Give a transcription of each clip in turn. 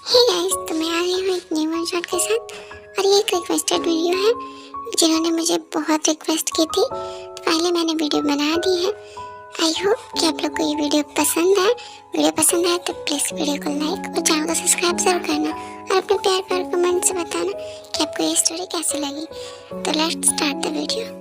Hey guys, तो मैं आ गई हूँ एक न्यू वन शॉट के साथ और ये एक रिक्वेस्टेड वीडियो है जिन्होंने मुझे बहुत रिक्वेस्ट की थी। तो पहले मैंने वीडियो बना दी है। आई होप कि आप लोग को ये वीडियो पसंद आए। वीडियो पसंद आए तो प्लीज़ वीडियो को लाइक और चैनल को सब्सक्राइब जरूर करना और अपने प्यार कमेंट से बताना कि आपको ये स्टोरी कैसी लगी। तो let's start the video.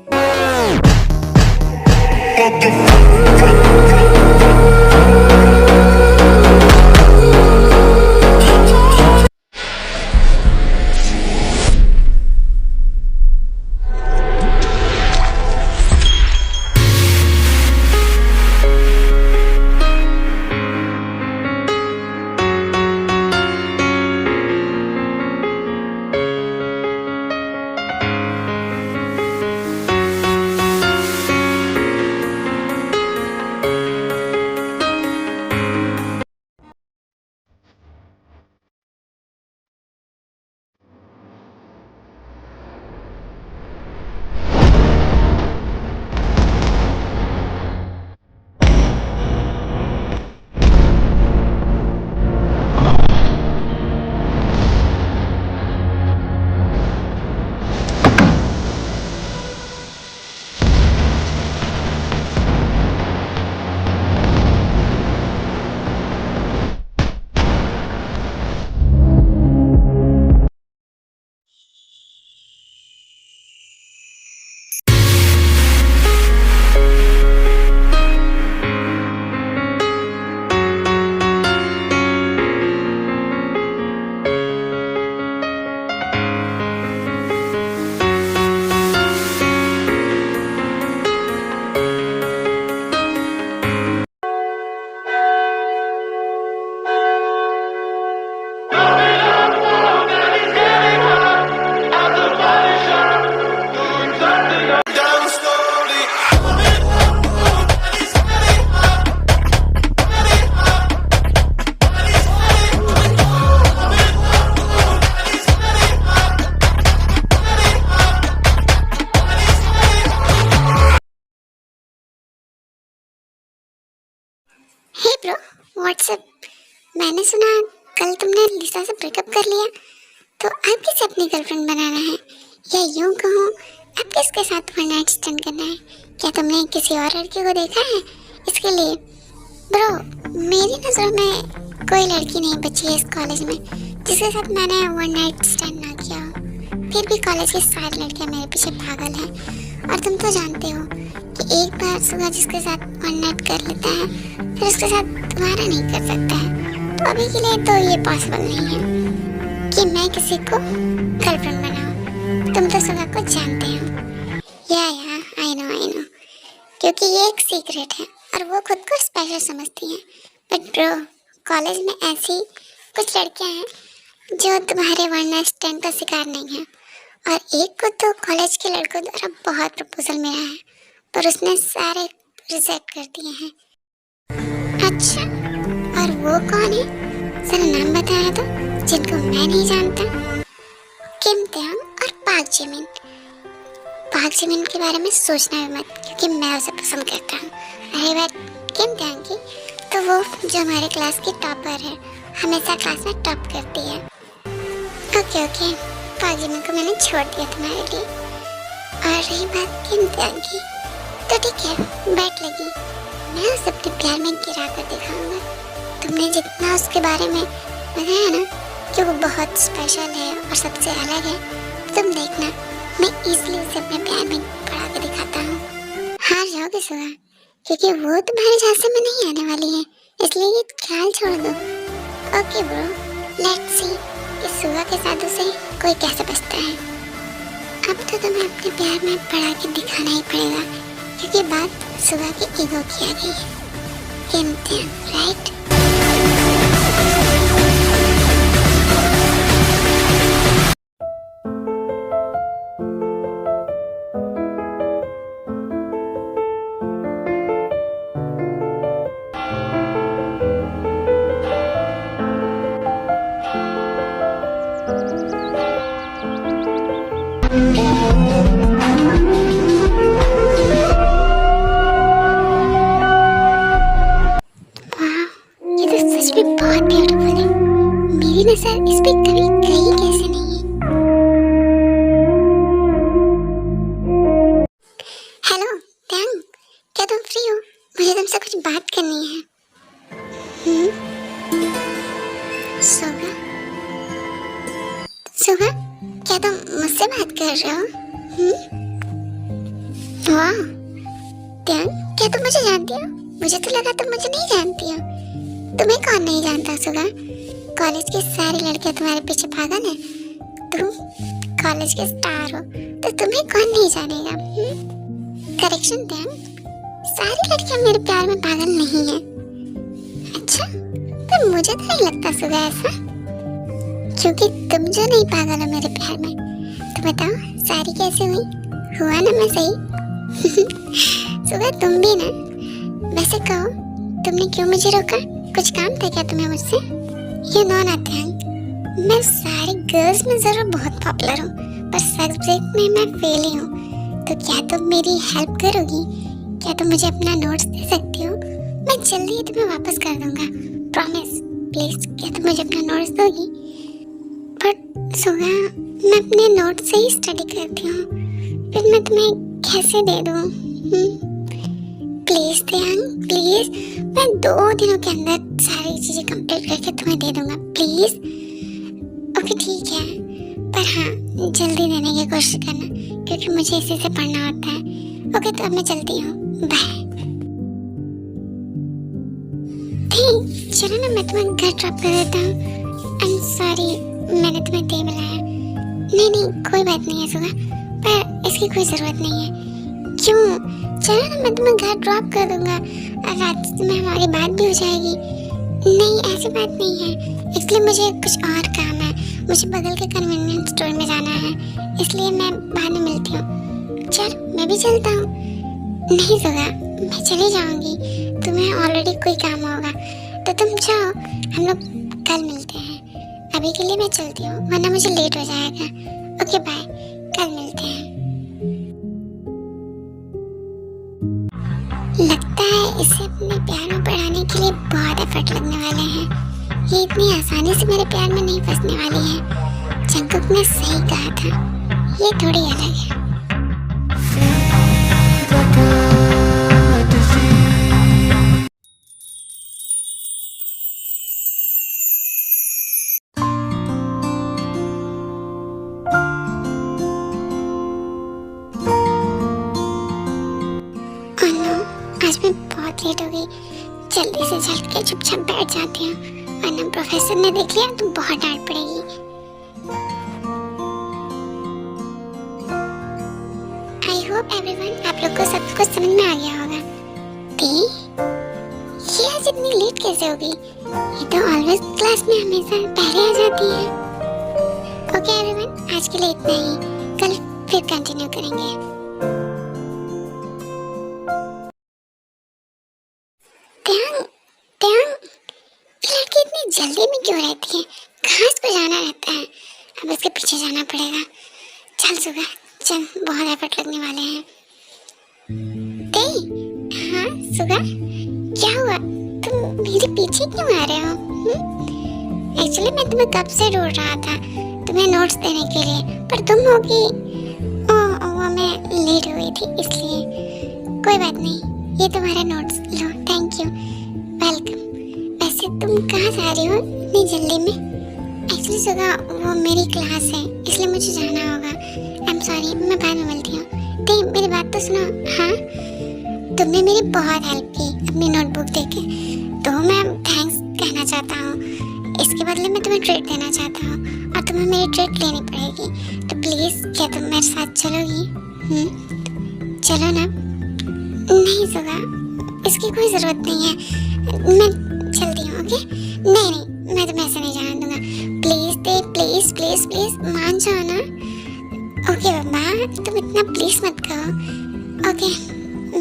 Hey bro, what's up. मैंने सुना कल तुमने लिसा से ब्रेकअप कर लिया, तो अब किसे अपनी गर्लफ्रेंड बनाना है, या यूं कहूँ अब किसके साथ वन नाइट स्टैंड करना है? क्या तुमने किसी और लड़की को देखा है इसके लिए? ब्रो, मेरी नज़रों में कोई लड़की नहीं बची है इस कॉलेज में जिसके साथ मैंने वन नाइट स्टैंड ना किया हो। फिर भी कॉलेज की सारी लड़कियाँ मेरे पीछे पागल हैं और तुम तो जानते हो कि एक बार सुबह जिसके साथ वन नाइट कर लेता है फिर उसके साथ दोबारा नहीं कर सकता है। तो अभी के लिए तो ये पॉसिबल नहीं है कि मैं किसी को गर्लफ्रेंड बनाऊं। तुम तो सुबह को जानते हो। या आई नो, क्योंकि ये एक सीक्रेट है और वो खुद को स्पेशल समझती हैं। बट ब्रो, कॉलेज में ऐसी कुछ लड़कियां हैं जो तुम्हारे वन नाइट स्टैंड का शिकार नहीं है, और एक को तो कॉलेज के लड़कों द्वारा बहुत प्रपोजल मिला है पर उसने सारे रिजेक्ट कर दिए हैं। अच्छा, और वो कौन है? जरा नाम बताया तो, जिनको मैं नहीं जानता। किम त्यान और पाक जिमिन। पाक जिमिन के बारे में सोचना भी मत, क्योंकि मैं उसे पसंद करता हूँ। रही बात किम त्यान की, तो वो जो हमारे क्लास की टॉपर है, हमेशा क्लास में टॉप करती है। ओके, पाक जिमिन को मैंने छोड़ दिया तुम्हारे लिए। और रही बात किम त्यान की, तो ठीक है, बैठ लगी, मैं उसे अपने प्यार में गिरा कर दिखाऊंगा। तुमने जितना उसके बारे में बताया ना कि वो बहुत स्पेशल है और सबसे अलग है, तुम देखना मैं इजीली उसे अपने प्यार में पड़ा के दिखाता हूँ। हार जाओगे सुबह, क्योंकि वो तुम्हारे झांसे में नहीं आने वाली है, इसलिए ये ख्याल छोड़ दो। ओके ब्रो, लेट्स सी कि सुबह के साथ उसे कोई कैसे बचता है। अब तो तुम्हें अपने प्यार में पड़ा के दिखाना ही पड़ेगा, क्योंकि बात सुबह की ईगो की आ गई है। राइट? मेरी नजर इस पे कभी गई कैसे नहीं है। हेलो त्यांग, क्या तुम फ्री हो? मुझे तुमसे कुछ बात करनी है। सुगा, सुगा, क्या तुम मुझसे बात कर रहे हो? वाह त्यांग, क्या तुम मुझे जानती हो? मुझे तो लगा तुम मुझे नहीं जानती हो। तुम्हें कौन नहीं जानता सुगा? कॉलेज की सारी लड़कियां तुम्हारे पीछे पागल है। तुम कॉलेज के स्टार हो तो तुम्हें कौन नहीं जानेगा? करेक्शन त्यांग, सारी लड़कियां मेरे प्यार में पागल नहीं है। अच्छा, पर मुझे तो नहीं लगता सुगा ऐसा, क्योंकि तुम जो नहीं पागल हो मेरे प्यार में। तो बताओ सारी कैसे हुई? हुआ ना मैं सही? सुगा तुम भी ना। वैसे कहो, तुमने क्यों मुझे रोका? कुछ काम था क्या तुम्हें मुझसे? यू नो ना त्यांग, मैं सारी गर्ल्स में जरूर बहुत पॉपुलर हूँ, पर सब्जेक्ट में मैं फेल ही हूँ। तो क्या तुम मेरी हेल्प करोगी? क्या तुम मुझे अपना नोट्स दे सकती हो? मैं जल्दी ही तुम्हें वापस कर दूंगा, प्रॉमिस। प्लीज क्या तुम मुझे अपना नोट्स दोगी? बट सुगा, मैं अपने नोट्स से ही स्टडी करती हूँ, फिर मैं तुम्हें कैसे दे दूँ? प्लीज त्यांग प्लीज, मैं 2 दिनों के अंदर सारी चीजें कंप्लीट करके तुम्हें दे दूंगा, प्लीज। ओके ठीक है, पर हाँ जल्दी देने की कोशिश करना, क्योंकि मुझे इसी से पढ़ना होता है। ओके तो अब मैं चलती हूँ, बाय। चलो ना, मैं तुम्हें घर ड्रॉप कर देता हूँ। आई एम सॉरी, मैंने तुम्हें दे बुलाया। नहीं कोई बात नहीं है सुगा, पर इसकी कोई जरूरत नहीं है। क्यों? चलो ना, मैं तुम्हें घर ड्रॉप कर दूंगा, रात में हमारी बात भी हो जाएगी। नहीं ऐसी बात नहीं है, इसलिए मुझे कुछ और काम है। मुझे बगल के कन्वीनियंस स्टोर में जाना है, इसलिए मैं बाद में मिलती हूँ। चल मैं भी चलता हूँ। नहीं सुगा, मैं चली जाऊंगी, तुम्हें ऑलरेडी कोई काम होगा, तो तुम जाओ, हम लोग कल मिलते हैं। अभी के लिए मैं चलती हूँ, वरना मुझे लेट हो जाएगा। ओके बाय, कल मिलते हैं। लगता है इसे अपने प्यार में पढ़ाने के लिए बहुत एफर्ट लगने वाले हैं। ये इतनी आसानी से मेरे प्यार में नहीं फंसने वाली है। जंगकुक ने सही कहा था, ये थोड़ी अलग है। आज मैं बहुत लेट हो गई, जल्दी से चल के चुपचाप बैठ जाती हूँ, वरना प्रोफेसर ने देख लिया तो बहुत डांट पड़ेगी। आई होप एवरीवन, आप लोग को सब कुछ समझ में आ गया होगा। ये आज इतनी लेट कैसे हो गई? ये तो ऑलवेज क्लास में हमेशा पहले आ जाती है। ओके एवरीवन, आज के लिए इतना ही, कल फिर कंटिन्यू करेंगे। जल्दी में क्यों रहती है? कहाँ इसको जाना रहता है? अब इसके पीछे जाना पड़ेगा। चल सुगा चल, बहुत एफर्ट लगने वाले हैं। हाँ सुगा, क्या हुआ? तुम मेरे पीछे क्यों आ रहे हो? एक्चुअली मैं तुम्हें कब से ढूंढ रहा था, तुम्हें नोट्स देने के लिए, पर तुम होगी। ओह मैं लेट हो गई थी इसलिए। कोई बात नहीं, ये तुम्हारे notes low, thank you, welcome. वैसे तुम कहाँ जा रही हो इतनी जल्दी में? एक्चुअली सुगा वो मेरी क्लास है, इसलिए मुझे जाना होगा। आई एम सॉरी, मैं बाद में मिलती हूँ। नहीं मेरी बात तो सुनो। हाँ, तुमने मेरी बहुत हेल्प की अपनी नोटबुक देके, तो मैं थैंक्स कहना चाहता हूँ। इसके बदले में तुम्हें ट्रीट देना चाहता हूँ, और तुम्हें मेरी ट्रीट लेनी पड़ेगी। तो प्लीज़ क्या तुम मेरे साथ चलोगी? चलो ना। नहीं सुगा, इसकी कोई ज़रूरत नहीं है, मैं चलती हूँ। ओके नहीं मैं तुम्हें ऐसे नहीं जाने दूंगा। Please they, please please please मान जाओ ना। ओके बाबा, तुम इतना प्लीज मत कहो। ओके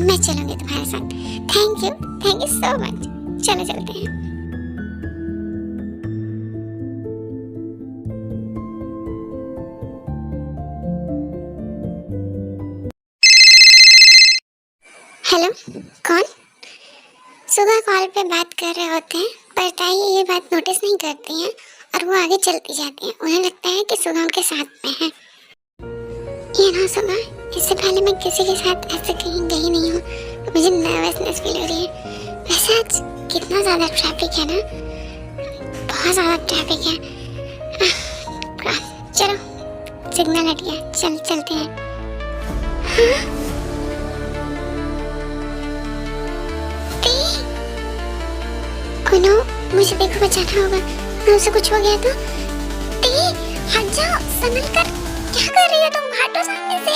मैं चलूंगी तुम्हारे साथ। Thank you so much. चलो चलते हैं। हेलो, कौन? सुबह कॉल पे बात कर रहे होते हैं, पर ताई ये बात नोटिस नहीं करती हैं और वो आगे चलती जाती है। उन्हें लगता है कि सुगा उनके साथ में है। ये ना सुगा, इससे पहले मैं किसी के साथ ऐसे कहीं गई नहीं हूँ, तो मुझे नर्वसनेस फील हो रही है। वैसे आज कितना ज़्यादा ट्रैफिक है ना, बहुत ज़्यादा ट्रैफिक है। चलो सिग्नल हट गया, चलते हैं। हाँ? कुनो, मुझे देखो, बचाना होगा, मुझसे कुछ हो गया तो। हट जाओ, संभल कर। क्या कर रही हो तुम? हटो सामने से।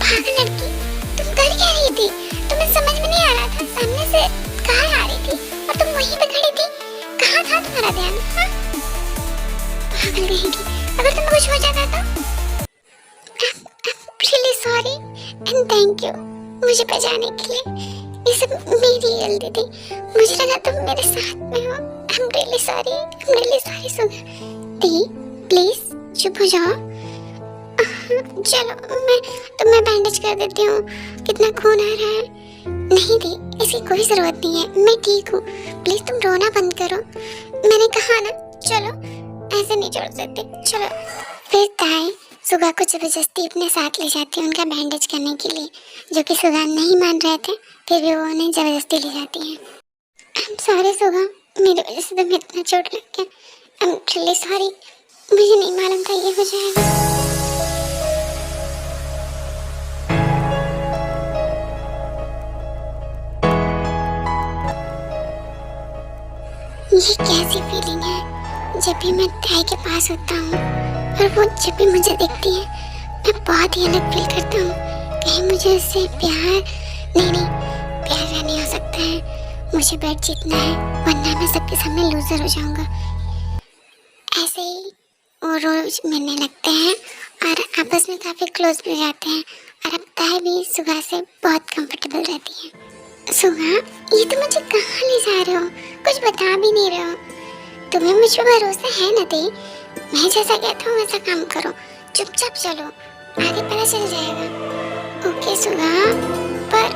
पागल लड़की, तुम कर क्या रही थी? तुम्हें समझ में नहीं आ रहा था सामने से कार आ रही थी और तुम वहीं पे खड़ी थी। कहाँ था तुम्हारा ध्यान? पागल रहेगी। अगर तुम्हें कुछ हो जाता तो? Really sorry and thank you मुझे बचाने के लिए। ये सब मेरी गलती थी, मुझे लगा तुम मेरे साथ में हो। I'm really sorry Suga. The please चुप हो जाओ। चलो मैं बैंडेज कर देती हूँ। कितना खून आ रहा है? नहीं दी, इसकी कोई जरूरत नहीं है, मैं ठीक हूँ। प्लीज तुम रोना बंद करो। मैंने कहा ना, चलो ऐसे नहीं छोड़ सकते। चलो। फिर ताई सुगा को जबरदस्ती अपने साथ ले जाती है उनका बैंडेज करने के लिए, जो कि सुगा नहीं मान रहे थे, फिर भी वो उन्हें जबरदस्ती ले जाती है। आई एम सॉरी सुगा, मेरी वजह से तुम्हें इतना चोट लग गया। आई एम रियली सॉरी, मुझे नहीं मालूम था ये हो जाएगा। ये कैसी फीलिंग है जब भी मैं ताई के पास होता हूँ और वो जब भी मुझे देखती है, मैं बहुत ही अलग फील करता हूँ। कहीं मुझे उससे प्यार नहीं, प्यार नहीं हो सकता है। मुझे बैठ जीतना है, वरना मैं सबके सामने लूजर हो जाऊंगा। ऐसे ही वो रोज मिलने लगते हैं और आपस में काफी क्लोज भी हो जाते हैं। और अब ताई भी सुगा से बहुत कंफर्टेबल रहती है। सुगा, ये तो मुझे कहाँ ले जा रहे हो? कुछ बता भी नहीं रहे हो। तुम्हें मुझ पर भरोसा है ना दी? मैं जैसा कहता हूँ वैसा काम करो, चुपचाप चलो, आगे पता चल जाएगा। ओके सुगा, पर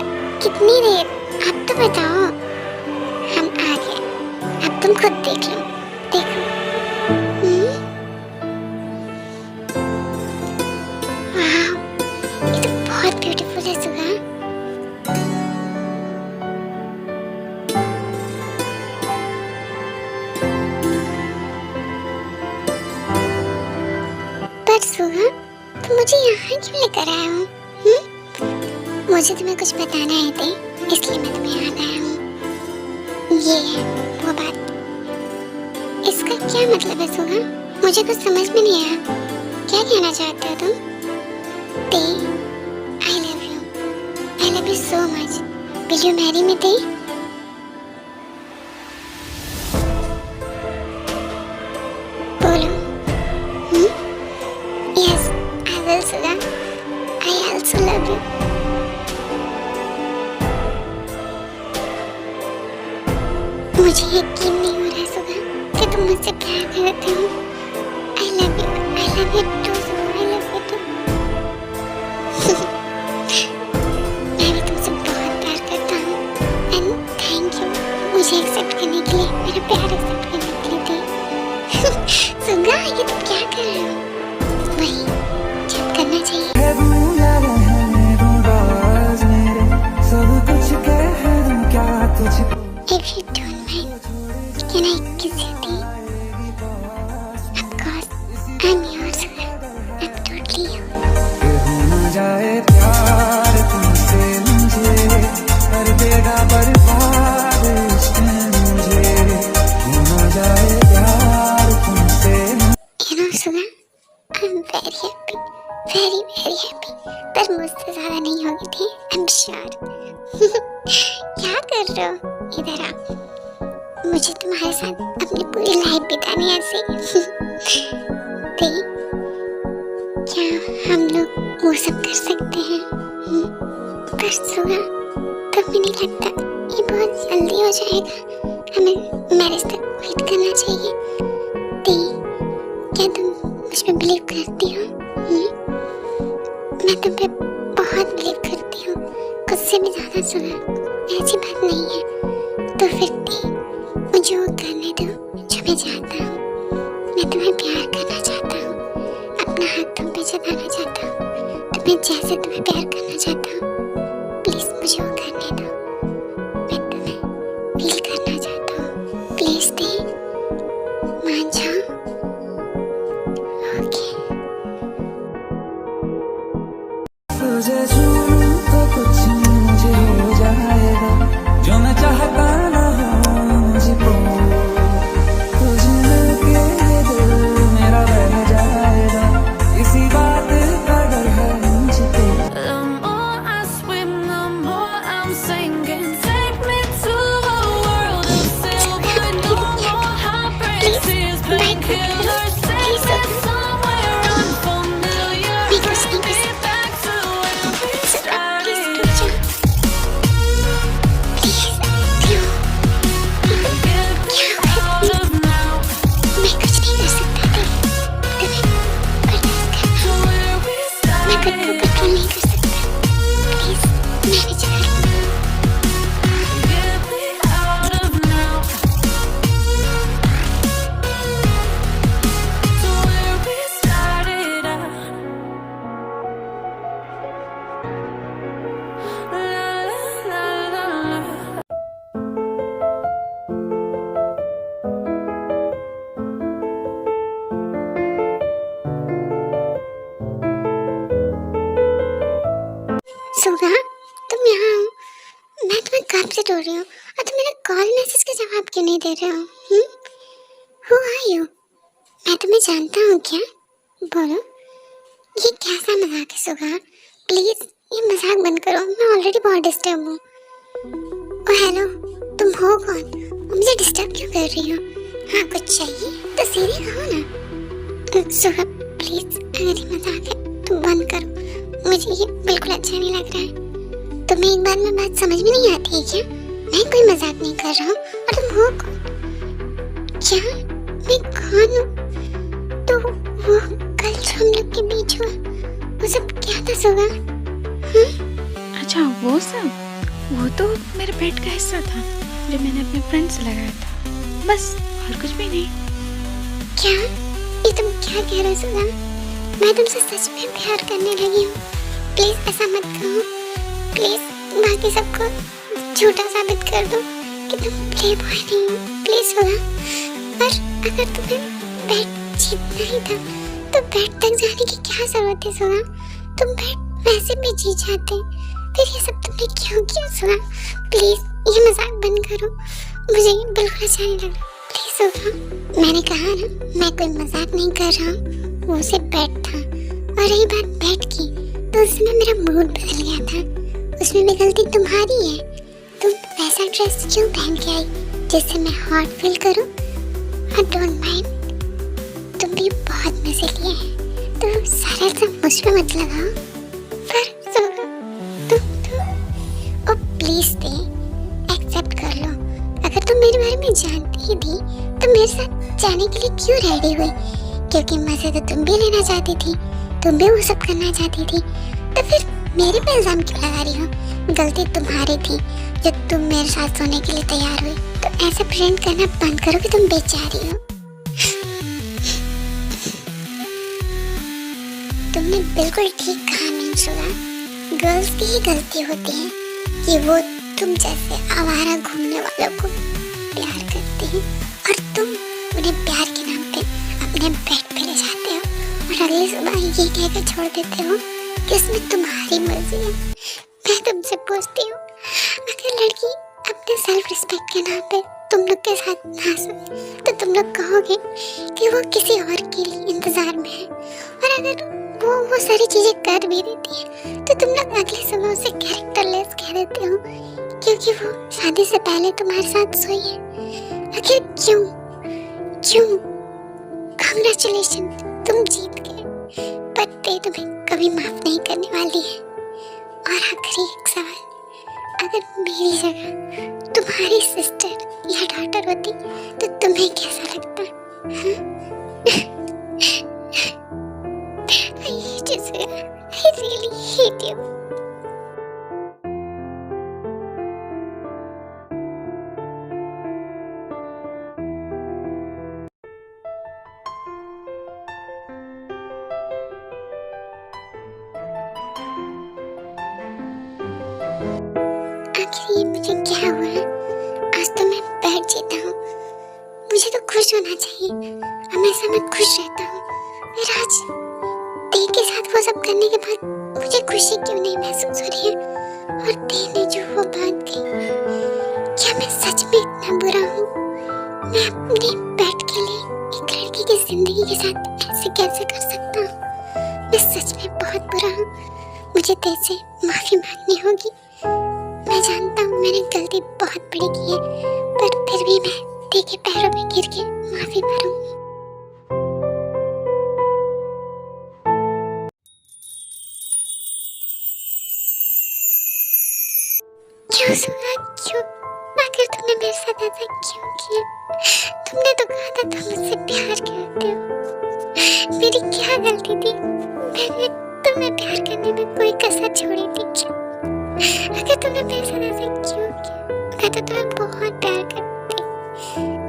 कितनी देर? अब तो बताओ। हम आ गए, अब तुम खुद देख लो। देखो। वाह, ये तो बहुत ब्यूटीफुल है सुगा। सुगा, तुम मुझे यहाँ क्यों लेकर आए हो? मुझे तुम्हें कुछ बताना है थे, इसलिए मैं तुम्हें यहाँ लाया हूँ। ये है वो बात। इसका क्या मतलब है सुगा? मुझे कुछ समझ में नहीं आया। क्या कहना चाहते हो तुम? ते, I love you so much. Will you marry me, ते? बोलो। Yes, I will, Suga. I also love you. मुझे यकीन नहीं हो रहा सुगा कि तुम मुझसे प्यार करते हो। I love you too, Suga. I love you too. मैं भी तुमसे बहुत प्यार करता हूँ। And thank you मुझे एक्सेप्ट करने के लिए, मेरा प्यार एक्सेप्ट करने के लिए। सुगा, ये तुम क्या कर रहे हो? वही जब करना चाहिए। If you don't mind, can I kiss you, tea? Of course, I'm yours. I'm totally yours. जाए प्यार तुमसे मुझे, कर देगा बर्बाद इश्क मुझे, होना जाए प्यार तुमसे। You know, Suga, I'm very happy, very happy. पर मुझसे ज्यादा नहीं होगी थी, I'm sure. क्या कर रहे हो? इधर आओ, मुझे तुम्हारे साथ अपनी पूरी लाइफ बितानी है ऐसे। क्या हम लोग वो सब कर सकते हैं? पर सुगा, तब भी नहीं लगता ये बहुत जल्दी हो जाएगा। हमें मैरिज तक वेट करना चाहिए। क्या तुम मुझ पे बिलीव करती हो? मैं तुम पे बहुत बिलीव करती हूँ। खुद से भी ज्यादा सुना, ऐसी बात नहीं है। तो फिर भी मुझे वो करने दो जो मैं चाहता हूँ। मैं तुम्हें प्यार करना चाहता हूँ, अपना हाथ तुम पे जताना चाहता हूँ, तुम्हें जैसे तुम्हें प्यार करना चाहता हूँ। प्लीज मुझे वो करने दो, मैं तुम्हें फील करना चाहता हूँ। प्लीज दे, मान जाओ। ओके। तुझे छूऊं तो कुछ मुझे हो जाएगा, जो मैं चाहता ना हो मुझको। तुझे मिलके ये दिल मेरा बह जाएगा, इसी बात का डर है मुझको। The more I swim, the more I'm sinking. Take me to a world of silver. No more heartbreak, tears, painkillers. Take me somewhere unfamiliar. Take me back to where we started. Get me out of now. मैं कुछ नहीं कर सकता थी, To where we मैं खुद को started. Control नहीं कर सकता। प्लीज मैनेज कर लो। Get me out of now. To where we started at. La la la la la. सुगा, तुम यहाँ हो? मैं तुम्हें कब से ढूंढ रही हूँ और तुम मेरे कॉल मैसेज का जवाब क्यों नहीं दे रहे हो? Who are you? मैं तुम्हें जानता हूँ क्या? बोलो। ये कैसा मजाक है सुगा? प्लीज ये मजाक बंद करो, मैं ऑलरेडी बहुत डिस्टर्ब हूँ। ओ हेलो, तुम हो कौन? और मुझे डिस्टर्ब क्यों कर रही हो? हाँ कुछ चाहिए तो सीधे कहो ना। सुगा प्लीज, अगर ये मजाक है तो बंद करो, मुझे ये बिल्कुल अच्छा नहीं लग रहा है। तुम्हें एक बार में बात समझ में नहीं आती है क्या? मैं कोई मजाक नहीं कर रहा हूँ और तुम हो कौन? क्या मैं कौन हूँ? तो वो कल जो हम लोग के बीच हुआ वो सब क्या था सुगा? अच्छा वो सब, वो तो मेरे पेट का हिस्सा था जो मैंने अपने फ्रेंड से लगाया था, बस और कुछ भी नहीं। क्या ये तुम क्या कह रहे हो सुगा? मैं तुमसे सच में प्यार करने लगी हूँ। प्लीज ऐसा मत कहो, प्लीज बाकी सबको झूठा साबित कर दो कि तुम प्ले बॉय नहीं हो। प्लीज सुगा, और अगर तुम्हें बैट जीतना ही था तो बैट तक जाने की क्या जरूरत है सुगा? तुम बैट वैसे भी जीत जाते, फिर ये सब तुमने क्यों किया सुगा? प्लीज ये मजाक बंद करो, मुझे ये बिल्कुल अच्छा नहीं लग रहा। प्लीज सुगा, मैंने कहा ना मैं कोई मजाक नहीं कर रहा हूँ, वो सिर्फ बैट था। और रही बात बैट की, तो उसमें मेरा मूड बदल गया था, उसमें भी गलती तुम्हारी है। तुम वैसा ड्रेस क्यों पहन के आई जिससे मैं हॉट फील करूं? आई डोंट माइंड, तुम भी बहुत मजे लिए हैं, तो सरल सा मुझ पे मत लगाओ। पर सुगा, तुम ओ प्लीज दे, एक्सेप्ट कर लो। अगर तुम मेरे बारे में जानती ही थी तो मेरे साथ जाने के लिए क्यों रेडी हुई? क्योंकि मजे तो तुम भी लेना चाहती थी, तुम भी वो सब करना चाहती थी, तो फिर मेरे पे इल्जाम क्यों लगा रही हो? गलती तुम्हारी थी जब तुम मेरे साथ सोने के लिए तैयार हुई। तो ऐसे प्रेम करना बंद करो कि तुम बेचारी हो। तुमने बिल्कुल ठीक कहा मीनसुगा, गर्ल्स की ही गलती होती है कि वो तुम जैसे आवारा घूमने वालों को प्यार करती हैं और तुम उन्हें प्यार के नाम पे अपने बेड पे ले जाते हो और अगली सुबह ये कहकर छोड़ देते हो कि इसमें तुम्हारी मर्जी है। मैं तुमसे पूछती हूँ, अगर लड़की अपने सेल्फ रिस्पेक्ट के नाम पे तुम लोग के साथ ना सोए तो तुम लोग कहोगे कि वो किसी और के लिए इंतजार में है, और अगर वो सारी चीजें कर भी देती है तो तुम लोग अगले सुबह उसे कैरेक्टरलेस कह देते हो क्योंकि वो शादी से पहले तुम्हारे साथ सोई है। आखिर क्यों क्यों? कांग्रेचुलेशन, तुम जीत गए, पर ते तुम्हें कभी माफ नहीं करने वाली है। और आखिरी एक सवाल, अगर मेरी जगह तुम्हारी सिस्टर या डॉटर होती तो तुम्हें कैसा लगता? I hate you, Sudha. I really hate you. खुश होना चाहिए, हमेशा मैं खुश रहता हूँ। फिर आज दे के साथ वो सब करने के बाद मुझे खुशी क्यों नहीं महसूस हो रही है? और दे ने जो वो बात की, क्या मैं सच में इतना बुरा हूँ? मैं अपने पेट के लिए एक लड़की की जिंदगी के साथ ऐसे कैसे कर सकता हूँ? मैं सच में बहुत बुरा हूँ। मुझे दे से माफी मांगनी होगी। मैं जानता हूँ मैंने गलती बहुत बड़ी की है, पर फिर भी मैं दे के पैरों में गिर के माफी मांगूंगी। क्यों सुना, क्यों? आखिर तुमने मेरे साथ ऐसा क्यों किया? तुमने तो कहा था तुम मुझसे प्यार करते हो। मेरी क्या गलती थी? मैंने तुम्हें प्यार करने में कोई कसर छोड़ी थी क्या? अगर तुमने मेरे साथ ऐसा क्यों किया? मैं तो तुम्हें बहुत प्यार करती,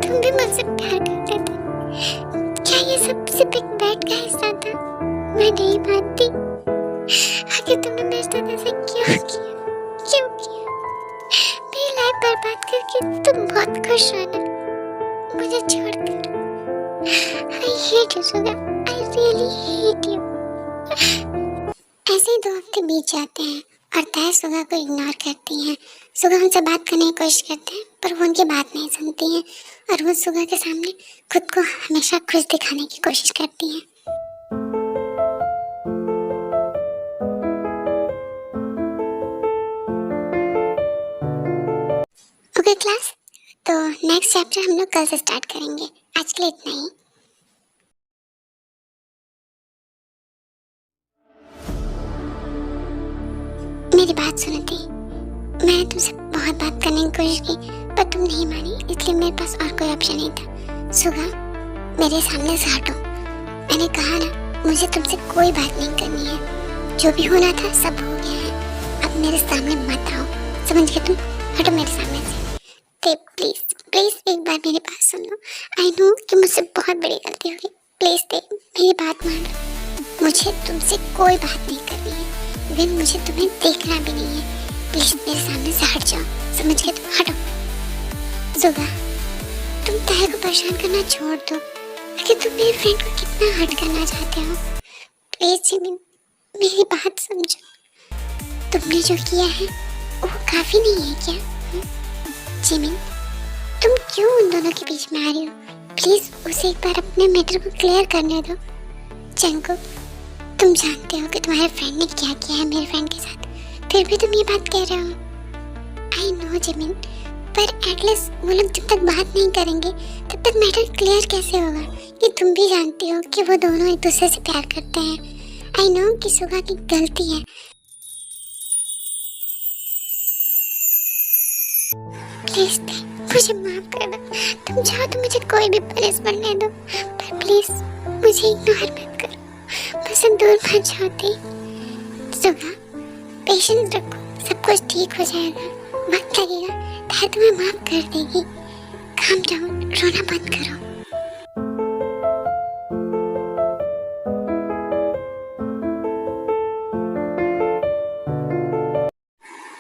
तुम भी मुझसे प्यार करते थे। क्या ये सब सिर्फ एक बैट का हिस्सा था? मैं नहीं मानती। आखिर तुमने मेरे साथ ऐसा क्यों किया? क्यों किया? मेरी लाइफ बर्बाद करके तुम बहुत खुश हो ना, मुझे छोड़कर। I hate you, Suga. I really hate you। ऐसे ही 2 हफ्ते बीत जाते हैं और तय सुगा को इग्नोर करती हैं। सुगा उनसे बात करने की कोशिश करते हैं, पर वो उनकी बात नहीं सुनती हैं और वो सुगा के सामने खुद को हमेशा खुश दिखाने की कोशिश करती हैं। ओके क्लास, तो नेक्स्ट चैप्टर हम लोग कल से स्टार्ट करेंगे। आज के लिए इतना ही। मेरी बात सुनो थी, मैंने तुमसे बहुत बात करने की कोशिश की, पर तुम नहीं मानी, इसलिए मेरे पास और कोई ऑप्शन नहीं था। सुगा, मेरे सामने से हटो। मैंने कहा ना, मुझे तुमसे कोई बात नहीं करनी है। जो भी होना था सब हो गया है। अब मेरे सामने मत आओ, समझ गए तुम? हटो मेरे सामने से। ते प्लीज प्लीज एक बार मेरी बात सुन लो। आई नो कि मुझसे बहुत बड़ी गलती होगी। प्लीज ते मेरी बात मान लो। मुझे तुमसे कोई बात नहीं करनी है। इवन मुझे तुम्हें देखना भी नहीं है। प्लीज मेरे सामने से हट जाओ, समझ गए तुम? हटो। सुगा, तुम ताहे को परेशान करना छोड़ दो। आखिर तुम मेरे फ्रेंड को कितना हर्ट करना चाहते हो? प्लीज जिमिन, मेरी बात समझो। तुमने जो किया है वो काफी नहीं है क्या? जिमिन, तुम क्यों उन दोनों के बीच में आ रही हो? प्लीज उसे एक बार अपने मैटर को क्लियर करने दो। जंगकुक, तुम जानते हो कि तुम्हारे फ्रेंड ने क्या किया है मेरे फ्रेंड के साथ, फिर भी तुम ये बात कह रहे हो। आई नो जिमिन, पर एटलीस्ट वो लोग जब तक बात नहीं करेंगे तब तक मैटर क्लियर कैसे होगा? ये तुम भी जानती हो कि वो दोनों एक दूसरे से प्यार करते हैं। आई नो कि सुगा की गलती है। प्लीज मुझे माफ कर दो। तुम चाहो तो मुझे कोई भी पनिशमेंट दे दो, पर प्लीज मुझे इग्नोर मत करो। मुझसे दूर मत जाओ। सुगा, पेशेंस रखो, सब कुछ ठीक हो जाएगा। वक्त लगेगा, ताकि तुम्हें माफ कर देगी। काम डाउन, रोना बंद करो।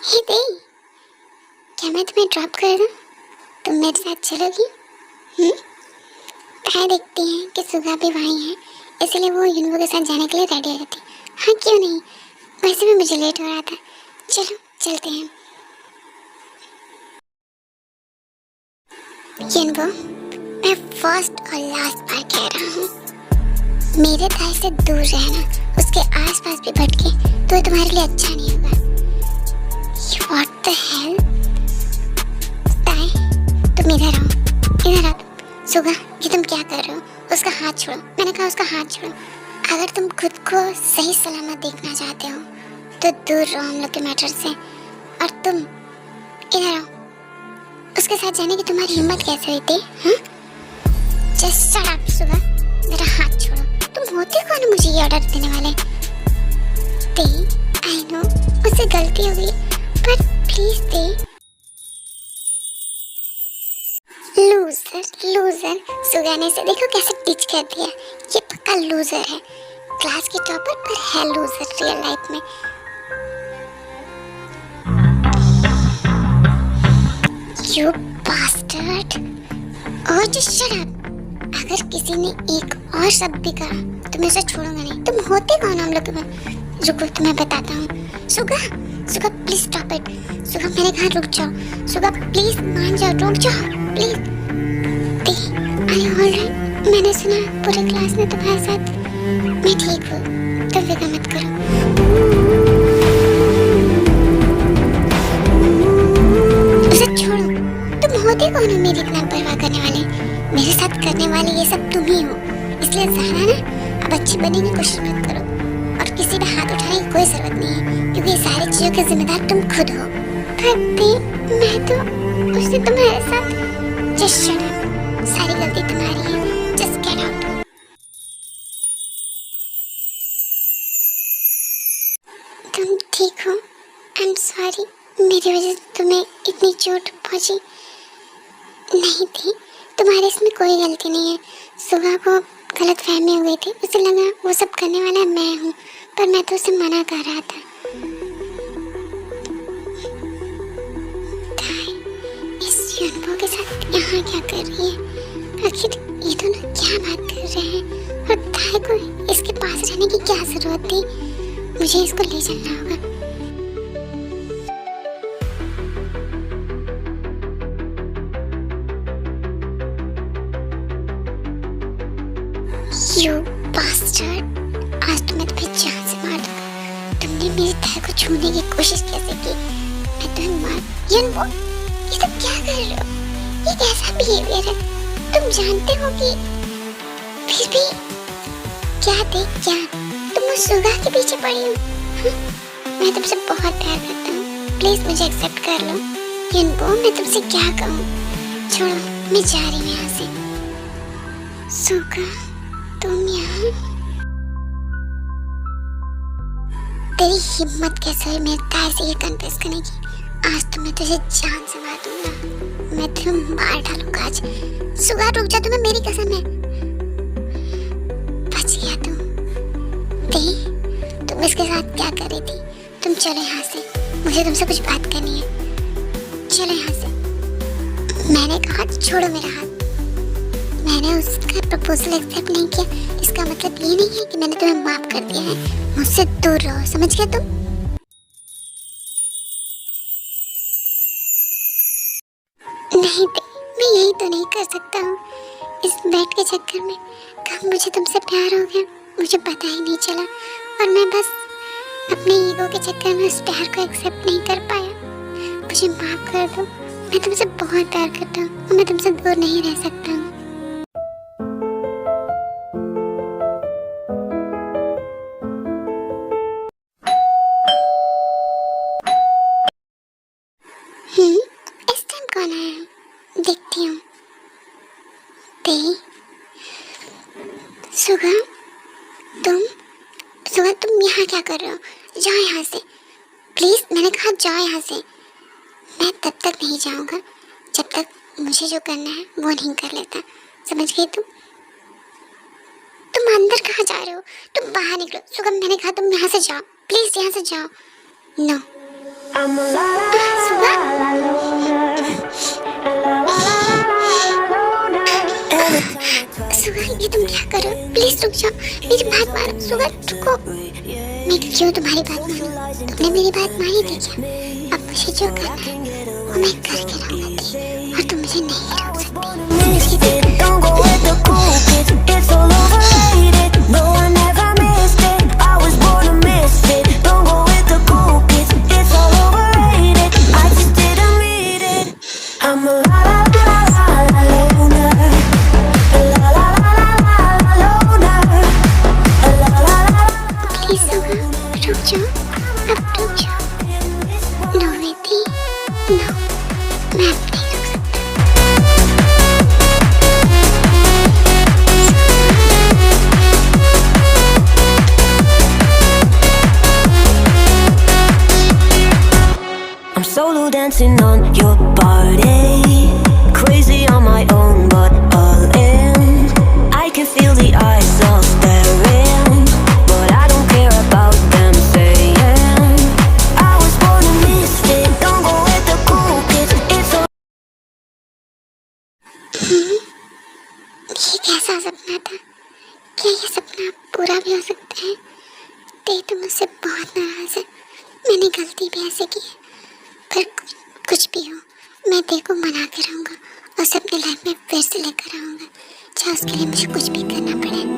हे दे, क्या मैं तुम्हें ड्रॉप कर दूं? तुम मेरे साथ चलोगी? ताए देखती हैं कि सुगा भी वहीं है, इसलिए वो युनवो के साथ जाने के लिए रेडी हो जाती। हाँ क्यों नहीं, वैसे भी मुझे लेट हो रहा था। चलो चलते हैं। युनवो, मैं फर्स्ट और लास्ट बार कह रहा हूँ, मेरे ताए से दूर रहना। उसके आसपास भी भटके तो तुम्हारे लिए अच्छा नहीं होगा। What the hell? ताए, तुम इधर आओ, इधर आओ। सुगा, ये तुम क्या कर रहे हो? उसका हाथ छोड़ो। मैंने कहा उसका हाथ छोड़ो। अगर तुम खुद को सही सलामत देखना चाहते हो तो दूर रहो हम लोग के मैटर से। और तुम इधर आओ। उसके साथ जाने की तुम्हारी हिम्मत कैसे हुई थी? जस्ट शट अप सुगा, मेरा हाथ छोड़ो। तुम होते कौन मुझे ये ऑर्डर देने वाले? ते, आई नो उससे गलती हो गई, पर प्लीज ते। लूजर, सुगा ने इसे देखो कैसे टीच कर दिया। ये पक्का लूजर है, क्लास की टॉपर पर है लूजर रियल लाइफ में। You bastard! Oh, just shut up. अगर किसी ने एक और शब्द भी कहा तो मैं उसे छोड़ूंगा नहीं। तुम होते कौन हम लोग के पास? रुको तुम्हें बताता हूँ। सुगा, सुगा प्लीज स्टॉप इट। सुगा मैंने कहा रुक जाओ। सुगा प्लीज मान जाओ, रुक जाओ प्लीज। I alright? मैंने सुना पूरे क्लास में तुम्हारे साथ। मैं ठीक हूँ, तुम फिक्र मत करो। उसे छोड़ो। तुम होते कौन हो मेरी इतना परवाह करने वाले? मेरे साथ करने वाले ये सब तुम ही हो। इसलिए ज़ारा ना अब अच्छी बनने की कोशिश मत करो और किसी पे हाथ उठाने की कोई जरूरत नहीं है, क्योंकि ये सारी चीज़ों के जिम्मेदार तुम खुद हो। पर मैं तो उसने तुम्हारे साथ जस्ट शट अप। सारी गलती तुम्हारी है। Just get out. तुम ठीक हो? आई एम सॉरी, मेरी वजह से तुम्हें इतनी चोट पहुंची। नहीं थी, तुम्हारे इसमें कोई गलती नहीं है। सुबह को गलत फहमी हो गई थी, उसे लगा वो सब करने वाला मैं हूँ, पर मैं तो उसे मना कर रहा था। इस यूनबो के साथ यहाँ क्या कर रही है? आखिर ये दोनों क्या बात कर रहे हैं? और ताई को इसके पास रहने की क्या जरूरत थी? मुझे इसको ले चलना होगा। You bastard! आज तो मैं तुम्हें जान से मार दूंगा। तुमने मेरी ताई को छूने की कोशिश कैसे की? मैं तुम्हें मार। यूनबो, ये सब क्या कर रहे हो? ये कैसा बिहेवियर है? तुम जानते हो कि फिर भी क्या थे क्या? तुम उस सुगा के पीछे पड़ी हो। मैं तुमसे बहुत प्यार करता हूँ, प्लीज मुझे एक्सेप्ट कर लो। यूनबो, मैं तुमसे क्या कहूँ? छोड़ो, मैं जा रही हूँ यहाँ से। सुगा, तुम यहाँ? तेरी हिम्मत कैसे हुई मेरे ताई से ये कन्फेस करने की? आज तो मैं तुझे जान से मार दूंगा। मैं तुम्हें मार डालूंगा आज। सुगा रुक जा, तुम्हें मेरी कसम है। बच गया तुम। तुम इसके साथ क्या कर रही थी? तुम चलो यहाँ से, मुझे तुमसे कुछ बात करनी है। चलो यहाँ से। मैंने कहा छोड़ो मेरा हाथ। मैंने उसका प्रपोजल एक्सेप्ट नहीं किया, इसका मतलब ये नहीं है कि मैंने तुम्हें माफ कर दिया है। मुझसे दूर रहो, समझ गया तुम? नहीं, मैं यही तो नहीं कर सकता हूँ। इस बेड के चक्कर में कब मुझे तुमसे प्यार हो गया मुझे पता ही नहीं चला, और मैं बस अपने ईगो के चक्कर में उस प्यार को एक्सेप्ट नहीं कर पाया। मुझे माफ कर दो। मैं तुमसे बहुत प्यार करता हूँ और मैं तुमसे दूर नहीं रह सकता हूँ। इस टाइम कौन आया? देखती हूँ। सुगा, तुम यहाँ क्या कर रहे हो? जाओ यहाँ से प्लीज। मैंने कहा जाओ यहाँ से। मैं तब तक नहीं जाऊँगा जब तक मुझे जो करना है वो नहीं कर लेता, समझ गई तुम? तुम अंदर कहाँ जा रहे हो? तुम बाहर निकलो। सुगा, मैंने कहा तुम यहाँ से जाओ, प्लीज यहाँ से जाओ। नो सुगा, सुगा, ये तुम क्या कर रहे हो? प्लीज रुक जाओ, मेरी बात मानो। सुगा रुको। मैं क्यों तुम्हारी बात मानूं? तुमने मेरी बात मानी थी क्या? अब मुझे जो करना है वो मैं करके रहूंगी और तुम मुझे नहीं रोक सकती। Dancing on your body, crazy on my own, but all in. I can feel the eyes all staring, but I don't care about them saying सा सपना था, क्या ये सपना पूरा भी हो सकता है? ते तो मुझसे बहुत नाराज है, मैंने गलती भी ऐसे की है, पर कुछ भी हो मैं ते को मना के रहूँगा और उसे अपनी लाइफ में फिर से लेकर आऊँगा, चाहे उसके लिए मुझे कुछ भी करना पड़े।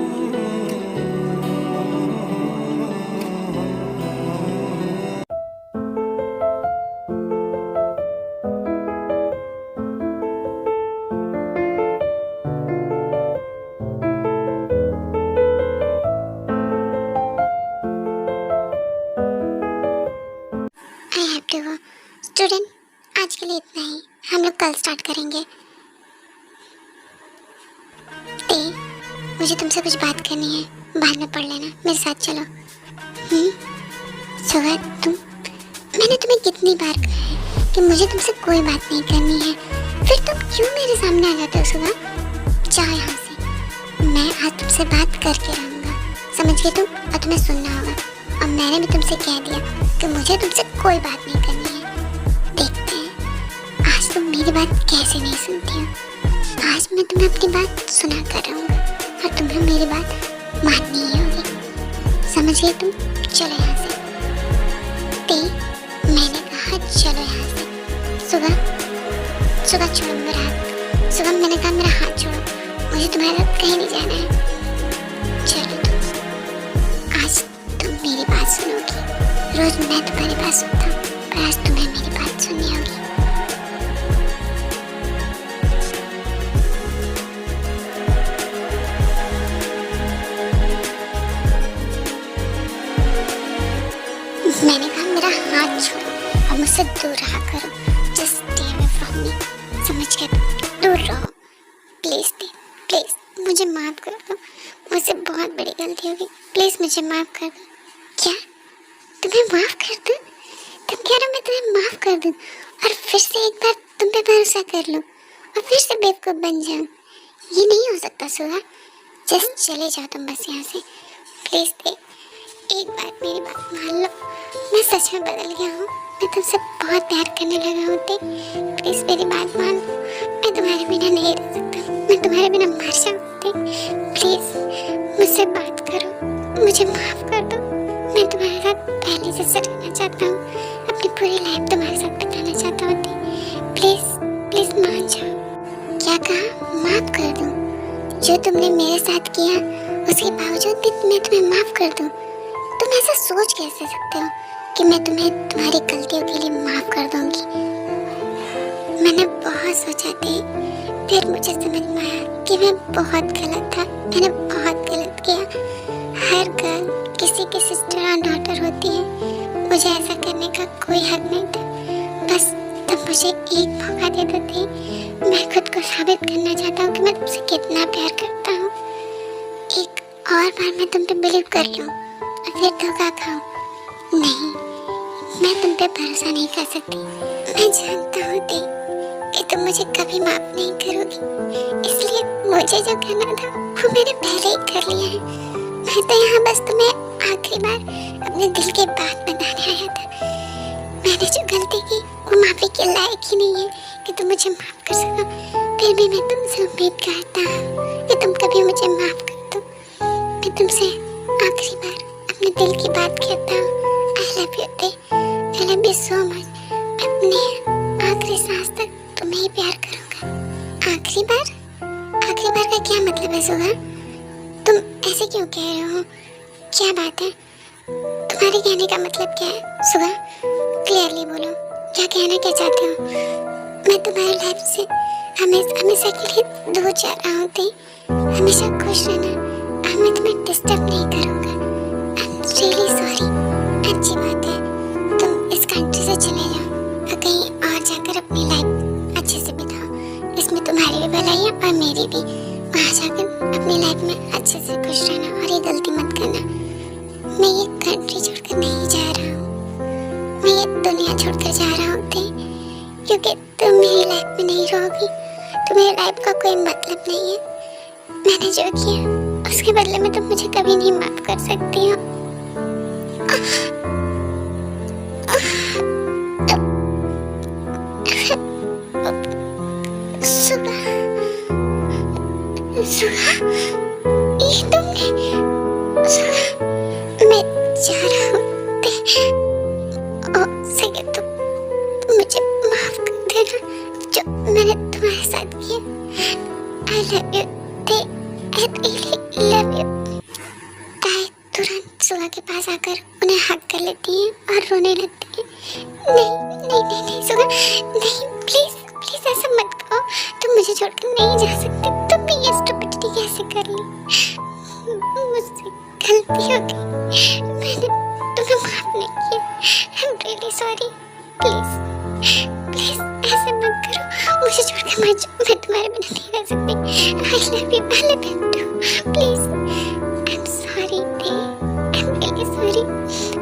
I have to go. Student, आज के लिए इतना ही, हम लोग कल स्टार्ट करेंगे। ते, मुझे तुमसे कुछ बात करनी है, बाद में पढ़ लेना, मेरे साथ चलो। सुगा, मैंने तुम्हें कितनी बार कहा है कि मुझे तुमसे कोई बात नहीं करनी है, फिर तुम क्यों मेरे सामने आ जाते हो? सुगा, जाओ यहाँ से, मैं आज तुमसे बात करके रहूँगा, समझ गए तुम? और तुम्हें सुनना होगा, और मैंने भी तुमसे कह दिया कि मुझे तुमसे कोई बात नहीं करनी है। देखते हैं आज तुम मेरी बात कैसे नहीं सुनती हो। आज मैं तुम्हें अपनी बात सुना कर रहूँगा और तुम्हें मेरी बात माननी ही होगी, समझ गए तुम? चलो यहाँ से। ते, मैंने कहा चलो यहाँ से। सुगा छोड़ो मेरा हाथ। सुगा, मैंने कहा मेरा हाथ छोड़ो, मुझे तुम्हारे साथ कहीं नहीं जाना है। चलो तुम, आज तुम मेरी बात सुनोगी। रोज मैं तुम्हारी बात सुनता हूँ, पर आज तुम्हें मेरी बात सुननी होगी। मैंने कहा मेरा हाथ छोड़ो और मुझसे दूर रहा करो। Just stay away from me, समझ गए? दूर रहो प्लीज। प्लीज मुझे माफ कर दो, मुझसे बहुत बड़ी गलती होगी, प्लीज मुझे माफ कर दो। क्या तुम्हें माफ कर दूं? तुम कह रहे हो मैं तुम्हें माफ कर दूं और फिर से एक बार तुम पे भरोसा कर लूं और फिर से बेवकूफ बन जाऊं? ये नहीं हो सकता सुगा, जस्ट चले जाओ तुम बस यहाँ से प्लीज। एक बार मेरी बात मान लो, मैं सच में बदल गया हूँ, मैं तुमसे बहुत प्यार करने लगा हूँ। प्लीज मेरी बात मान लो, मैं तुम्हारे बिना नहीं रह सकता, मैं तुम्हारे बिना मर जाऊँगी। प्लीज मुझसे बात करो, मुझे माफ कर दो, मैं तुम्हारे साथ पहले जैसे रहना चाहता हूँ, अपनी पूरी लाइफ तुम्हारे साथ बिताना चाहता हूँ। प्लीज मान जाओ। क्या कहा? माफ कर दूँ? जो तुमने मेरे साथ किया उसके बावजूद भी मैं तुम्हें माफ कर दूँ? तुम ऐसा सोच कैसे सकते हो कि मैं तुम्हें तुम्हारी गलतियों के लिए माफ कर दूंगी? मैंने बहुत सोचा थी, फिर मुझे समझ में आया कि मैं बहुत गलत था, मैंने बहुत गलत किया। हर गर्ल किसी की सिस्टर और डॉटर होती है, मुझे ऐसा करने का कोई हक नहीं था। बस तुम मुझे एक मौका दे देते, मैं खुद को साबित करना चाहता हूँ कि मैं तुमसे कितना प्यार करता हूँ। एक और बार मैं तुम पे बिलीव कर लूँ और फिर धोखा खाऊं? नहीं, मैं तुम पे भरोसा नहीं कर सकती। मैं जानता हूँ कि तुम मुझे कभी माफ नहीं करोगी, इसलिए मुझे जो करना था वो मैंने पहले ही कर लिया है। मैं तो यहाँ बस तुम्हें आखिरी बार अपने दिल की बात बताने आया था। मैंने जो गलती की वो माफी के लायक ही नहीं है कि तुम मुझे माफ कर सको। फिर भी मैं तुमसे उम्मीद करता हूँ कि तुम कभी मुझे माफ कर दो। मैं तुमसे आखिरी बार अपने दिल की बात कहता हूँ, I love you ते, I love you so much। मैं अपने आखिरी सांस तक तुम्हें ही प्यार करूँगा। आखिरी बार का क्या मतलब है सुगा? तुम ऐसे क्यों कह रहे हो? क्या बात है? तुम्हारे कहने का मतलब क्या है सुगा? क्लियरली बोलो, क्या कहना क्या चाहते हो? मैं तुम्हारी लाइफ से हमेशा के लिए दूर जा रहा हूँ ते, हमेशा खुश रहना, मैं तुम्हें डिस्टर्ब नहीं करूँगा। Really sorry. अच्छी बात है, तुम इस कंट्री से चले जाओ और कहीं और जाकर अपनी लाइफ अच्छे से बिताओ। इसमें तुम्हारी भी भलाई है और मेरी भी। वहाँ जाकर अपनी लाइफ में अच्छे से खुश रहना और ये गलती मत करना। मैं ये कंट्री छोड़कर नहीं जा रहा हूँ, मैं ये दुनिया छोड़कर जा रहा हूँ क्योंकि तुम मेरी लाइफ में नहीं रहोगी। तुम्हारी लाइफ का कोई मतलब नहीं है। मैंने जो किया उसके बदले में तुम मुझे कभी नहीं माफ कर सकती हो। सुहा, ये तुमने, सुहा, मैं जा रहा हूँ। सके तो मुझे माफ कर देना जो मैंने तुम्हारे साथ किया। I love you, I really love you। ताई तुरंत सुहा के पास आकर उन्हें हक कर लेती हैं और रोने लगती हैं। नहीं सुहा, नहीं, प्लीज प्लीज ऐसा मत करो। तुम मुझे छोड़कर नहीं जा सकते। तुमने ये स्टुपिडिटी कैसे कर ली? मुझसे गलती हो गई, मैंने तुम्हें माफ नहीं किया। I'm really sorry। प्लीज ऐसे मत करो, मुझे छोड़कर मत जाओ। मैं तुम्हारे बिना नहीं रह सकती। I love you too। Please, I'm sorry they, I'm really sorry।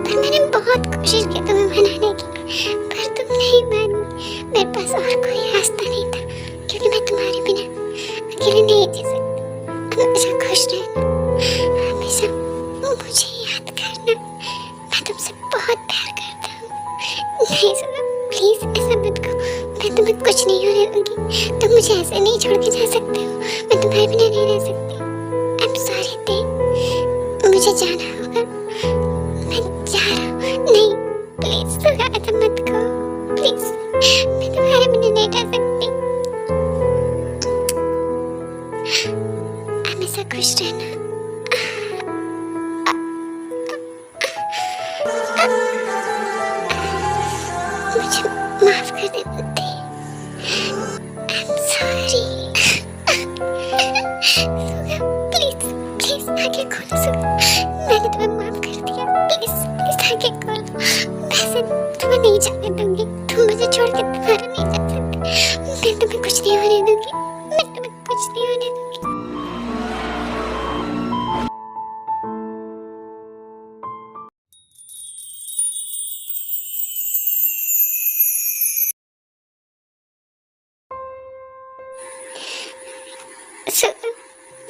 पर मैंने बहुत कोशिश की तुम्हें मनाने की, पर तुम नहीं मानी। मेरे पास और कोई रास्ता नहीं था, क्योंकि मैं तुम्हारे बिना अकेले नहीं जी सकती। हमेशा खुश रहना, हमेशा मुझे याद करना। मैं तुमसे बहुत प्यार करता हूँ। नहीं सुनो, प्लीज ऐसा मत करो। मैं तुम्हें कुछ नहीं होने दूंगी। तुम मुझे ऐसे नहीं छोड़ के जा सकते हो। मैं तुम्हारे बिना नहीं रह सकती। I'm sorry दे, मुझे जाना होगा। मैं जा रहा हूँ। नहीं, प्लीज सुहा, ऐसा मत करो। प्लीज, मैं तुम्हारे बिना नहीं रह सकती। हमेशा खुश रहना। मुझे माफ कर दे मुझे। I'm sorry। सुहा, प्लीज आगे खोलो। सुहा, मैंने तुम्हें माफ कर दिया। प्लीज आगे खोलो। वैसे तुम्हें नहीं जाने दूंगी। तुम मुझे छोड़ के तुम्हारा नहीं जा सकते। मैं तुम्हें कुछ नहीं होने दूंगी। मैं तुम्हें कुछ नहीं होने दूंगी।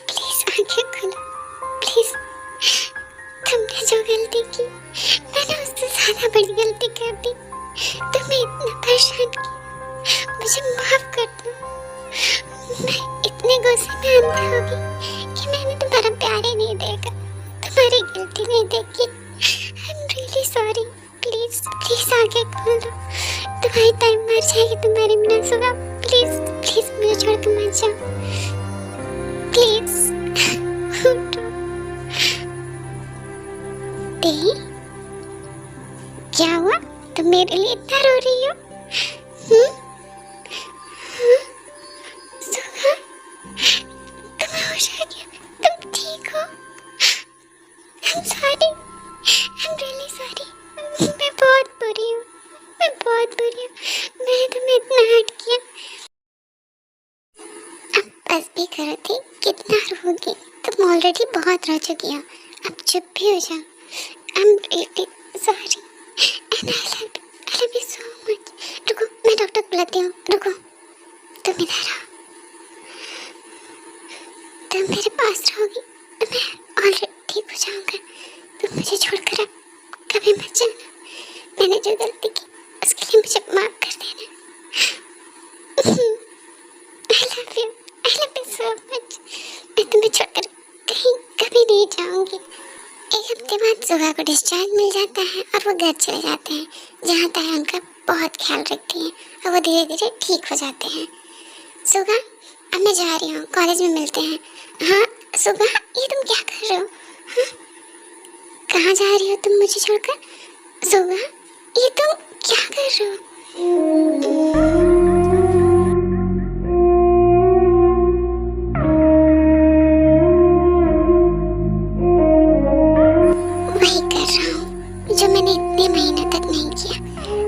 प्लीज आंखें खोलो। प्लीज, तुमने जो गलती की, मैंने उससे ज्यादा बड़ी गलती कर दी। तुम्हें इतना परेशान किया, मुझे माफ कर दो। मैं इतने गुस्से में अंधा हो गई कि मैंने तुम्हारा प्यार ही नहीं देखा, तुम्हारी गलती नहीं देखी। I'm really sorry। प्लीज आगे खोल दो। तुम्हारी टाइम मर जाएगी तुम्हारे बिना। सुहा, प्लीज मुझे छोड़ के मत जाओ। प्लीज दे, क्या हुआ? तुम मेरे लिए इतना रो रही हो? सुहा, तुम होश आ गया? तुम ठीक हो? I'm sorry। I'm really sorry। मैं बहुत बुरी हूँ। मैंने तुम्हें इतना हर्ट किया। अब बस भी करो थी, कितना रोगी? तुम ऑलरेडी बहुत रो चुकी हो। अब चुप भी हो जाओ। I'm really sorry and I love you so much। रुको, मैं डॉक्टर को बुलाती हूँ। रुको, तुम इधर आओ। तुम मेरे पास रहोगी तो मैं ऑलरेडी ठीक हो जाऊंगा। तुम मुझे छोड़कर अब कभी मत जाना। मैंने जो गलती की उसके लिए मुझे माफ कर देना। I love you so much। मैं तुम्हें छोड़कर कहीं कभी नहीं जाऊंगी। एक हफ्ते बाद सुहा को डिस्चार्ज मिल जाता है और वो घर चले जाते हैं, जहाँ ताया उनका बहुत ख्याल रखती है और वो धीरे धीरे ठीक हो जाते हैं। सुहा, अब मैं जा रही हूँ, कॉलेज में मिलते हैं। हाँ सुहा, ये तुम क्या कर रहे हो? हाँ? कहाँ जा रही हो तुम मुझे छोड़कर? सुहा, ये तुम क्या कर रहे हो? वही कर रहा हूँ जो मैंने इतने महीनों तक नहीं किया,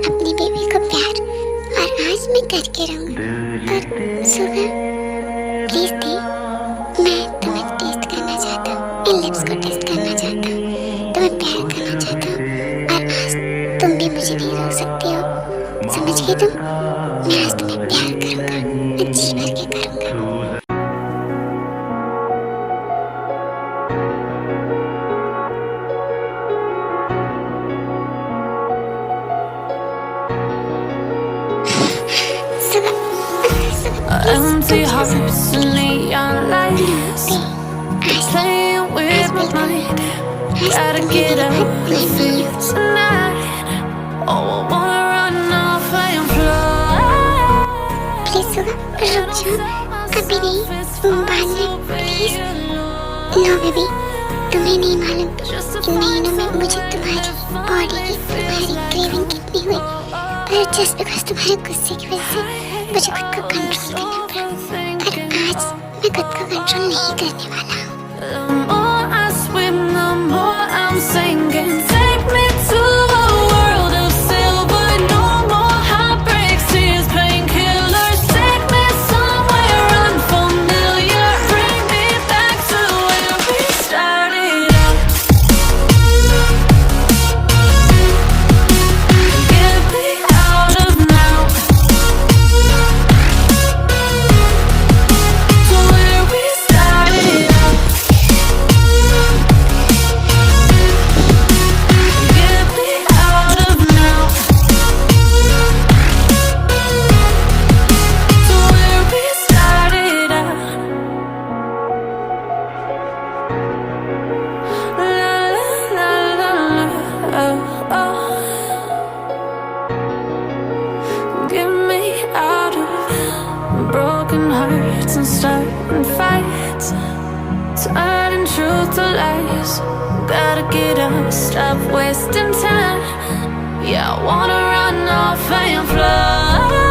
अपनी बेबी को प्यार, और आज मैं करके रहूँगा। पर सुहा, प्लीज दे, मैं तुम्हें टेस्ट करना चाहता हूँ, इन लिप्स को टेस्ट करना चाहता हूँ, तुम्हें प्यार करना चाहता हूँ, और आज तुम भी मुझे नहीं रोक सकती हो। समझ गई तुम? मैं आज तुम्हें प्यार करूँगा, मैं जी भर के करूँगा। Empty hearts and neon lights. playing with my mind. Gotta get out of here tonight. Oh, I wanna run off and fly. Please Suga रुक जाओ, अभी नहीं, बाद में प्लीज। नो बेबी, तुम्हें नहीं मालूम इन महीनों में मुझे तुम्हारी बॉडी की तुम्हारी क्रेविंग कितनी हुई, पर जस्ट बिकॉज तुम्हारे गुस्से की वजह से मुझे खुद को कंट्रोल करना पड़ा, और आज मैं खुद को कंट्रोल नहीं करने वाला हूँ। The more I swim, the more I'm sinking. Take me to a world of silver. No more heartbreaks, tears, painkillers. Take me somewhere unfamiliar. Bring me back to where we started out. Get me out of now. To where we started out. Get me out of now. To where we started out. La la la la la. Oh. Get me out of broken hearts and starting fights, turning truth to lies. Gotta get up, stop wasting time. Yeah, I wanna run off and fly.